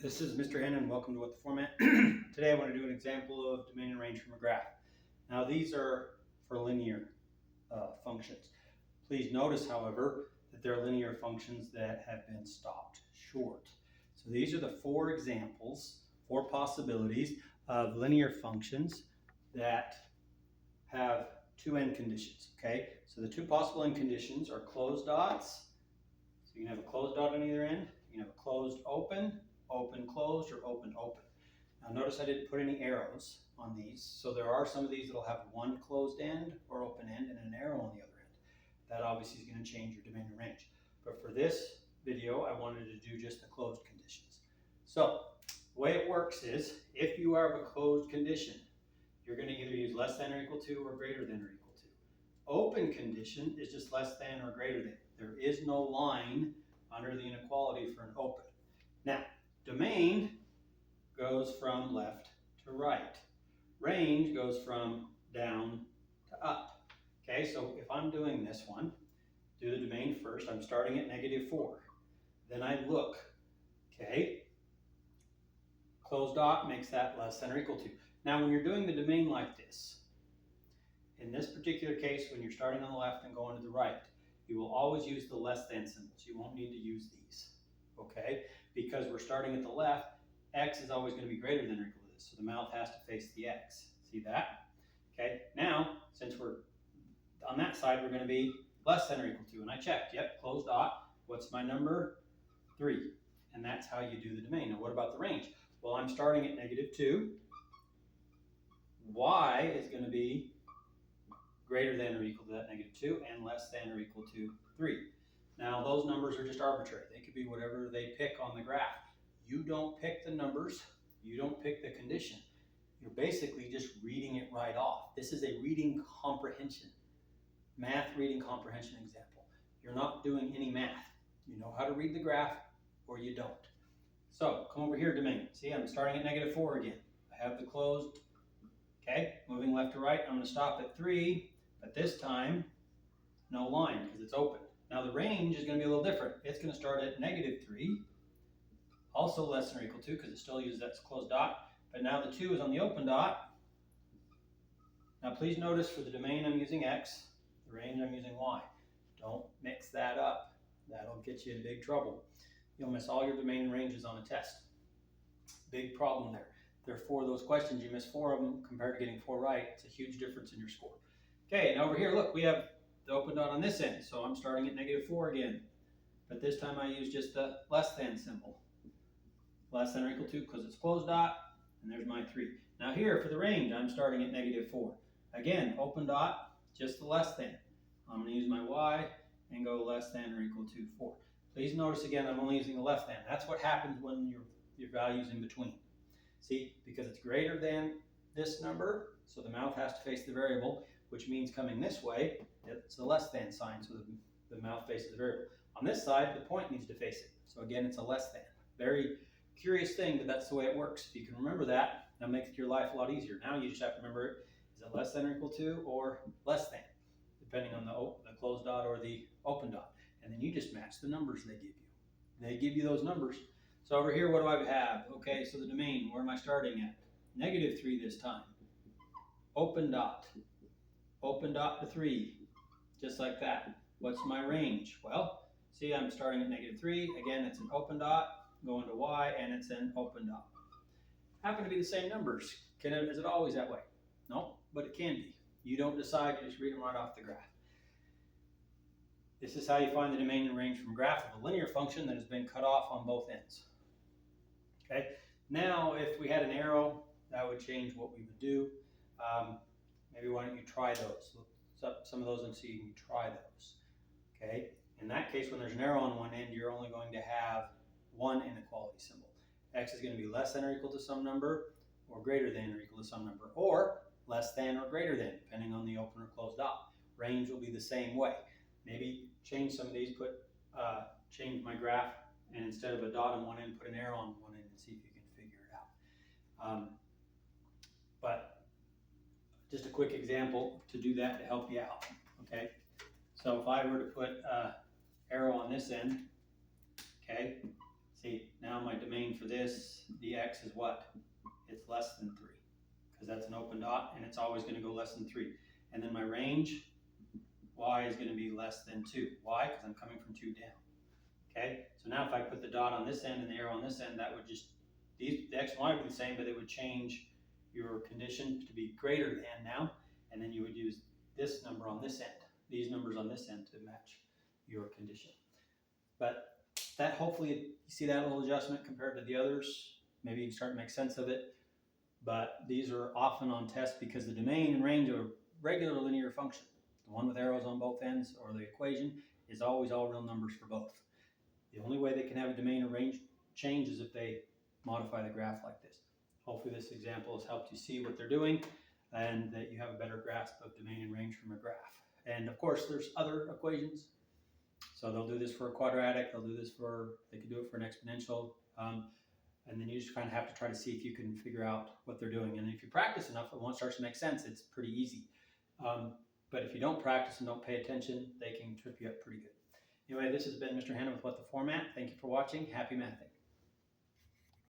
This is Mr. Hannon. Welcome to What the Format. Today I want to do an example of domain and range from a graph. Now these are for linear functions. Please notice, however, that they're linear functions that have been stopped short. So these are the four examples, four possibilities of linear functions that have two end conditions, okay? So the two possible end conditions are closed dots. So you can have a closed dot on either end. You can have a closed open, open closed, or open open. Now notice I didn't put any arrows on these. So there are some of these that will have one closed end or open end and an arrow on the other end. That obviously is going to change your domain and range. But for this video, I wanted to do just the closed conditions. So the way it works is if you have a closed condition, you're going to either use less than or equal to or greater than or equal to. Open condition is just less than or greater than. There is no line under the inequality for an open. Now, domain goes from left to right. Range goes from down to up. Okay, so if I'm doing this one, do the domain first. I'm starting at -4. Then I look, okay, closed dot makes that less than or equal to. Now, when you're doing the domain like this, in this particular case, when you're starting on the left and going to the right, you will always use the less than symbols. You won't need to use these, okay? Because we're starting at the left, x is always going to be greater than or equal to this, so the mouth has to face the x. See that? Okay, now, since we're on that side, we're going to be less than or equal to, and I checked, yep, closed dot. What's my number? 3, and that's how you do the domain. Now, what about the range? Well, I'm starting at -2. Y is going to be greater than or equal to that -2 and less than or equal to 3. Now those numbers are just arbitrary. They could be whatever they pick on the graph. You don't pick the numbers, you don't pick the condition. You're basically just reading it right off. This is a reading comprehension, math reading comprehension example. You're not doing any math. You know how to read the graph or you don't. So come over here, domain. See, I'm starting at -4 again. I have the closed. Okay, moving left to right, I'm going to stop at 3. But this time, no line because it's open. Now the range is going to be a little different. It's going to start at -3, also less than or equal to because it still uses that closed dot. But now the 2 is on the open dot. Now please notice for the domain I'm using x, the range I'm using y. Don't mix that up. That'll get you in big trouble. You'll miss all your domain and ranges on a test. Big problem there. Therefore, those questions, you miss 4 of them compared to getting 4 right. It's a huge difference in your score. Okay, and over here, look, we have the open dot on this end. So I'm starting at -4 again. But this time I use just the less than symbol. Less than or equal to because it's closed dot, and there's my 3. Now here, for the range, I'm starting at -4. Again, open dot, just the less than. I'm going to use my y and go less than or equal to 4. Please notice again, I'm only using the less than. That's what happens when your value's in between. See, because it's greater than this number, so the mouth has to face the variable, which means coming this way, it's a less than sign, so the mouth faces the variable. On this side, the point needs to face it. So again, it's a less than. Very curious thing, but that's the way it works. If you can remember that, that makes your life a lot easier. Now you just have to remember, is it less than or equal to or less than, depending on the closed dot or the open dot. And then you just match the numbers they give you. They give you those numbers. So over here, what do I have? Okay, so the domain, where am I starting at? -3 this time. Open dot to 3, just like that. What's my range? Well, see, I'm starting at -3. Again, it's an open dot, going to y, and it's an open dot. Happen to be the same numbers. Is it always that way? No, but it can be. You don't decide, you just read them right off the graph. This is how you find the domain and range from a graph of a linear function that has been cut off on both ends. Okay, now if we had an arrow, that would change what we would do. Maybe why don't you try those? Look up some of those and see if you can try those. Okay, in that case, when there's an arrow on one end, you're only going to have one inequality symbol. X is going to be less than or equal to some number, or greater than or equal to some number, or less than or greater than, depending on the open or closed dot. Range will be the same way. Maybe change some of these, change my graph, and instead of a dot on one end, put an arrow on one end and see if you can figure it out. But just a quick example to do that to help you out, okay? So if I were to put arrow on this end, okay, See, now my domain for this, dx is what? It's less than 3, because that's an open dot, and it's always going to go less than 3. And then my range, y is going to be less than 2. Why? Because I'm coming from 2 down. Okay, so now if I put the dot on this end and the arrow on this end, that would just, the x and y would be the same, but it would change your condition to be greater than now, and then you would use this number on this end, these numbers on this end to match your condition. But that, hopefully you see that little adjustment compared to the others. Maybe you can start to make sense of it. But these are often on tests because the domain and range of a regular linear function, the one with arrows on both ends, or the equation, is always all real numbers for both. The only way they can have a domain or range change is if they modify the graph like this. Hopefully this example has helped you see what they're doing and that you have a better grasp of domain and range from a graph. And of course there's other equations. So they'll do this for a quadratic, they can do it for an exponential. And then you just kind of have to try to see if you can figure out what they're doing. And if you practice enough, and once it starts to make sense, it's pretty easy. But if you don't practice and don't pay attention, they can trip you up pretty good. Anyway, this has been Mr. Hanna with What the Format. Thank you for watching. Happy mathing.